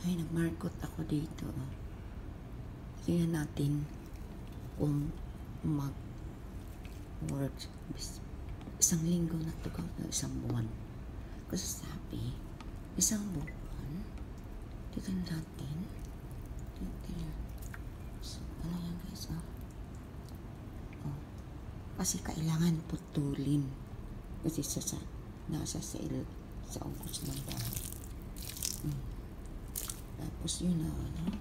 Ay, nagmarkot ako dito. Tingnan natin kung mag-work. Isang linggo na to, isang buwan. Kasi sabi, isang buwan, tignan natin. So, ano yan guys, oh. Kasi kailangan putulin. Kasi nasa sale sa August ng bahay. Tapos yun na, ano.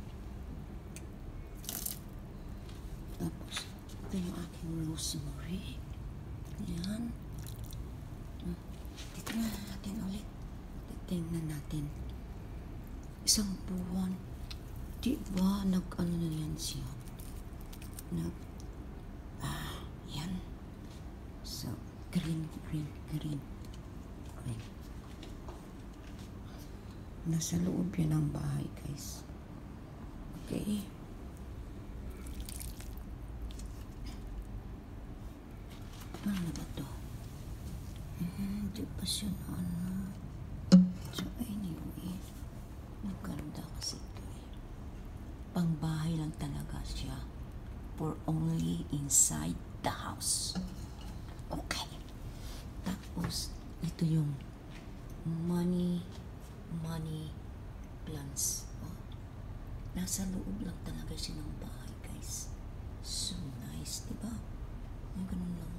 Tapos, ito yung aking rosemary. Yan. Tingnan natin ulit. Tingnan natin. Isang buwan. Diba, nag-ano na yan siya. Yan. So, green. Nasa loob yan ang bahay, guys. Okay. Ano ba to? Di pa siya na ano. So, anyway. Maganda kasi ito eh. Pangbahay lang talaga siya. For only inside the house. Okay. Tapos, ito yung money plants. Nasa loob lang talaga siya ng bahay, guys. So nice, diba? Ay, ganun lang.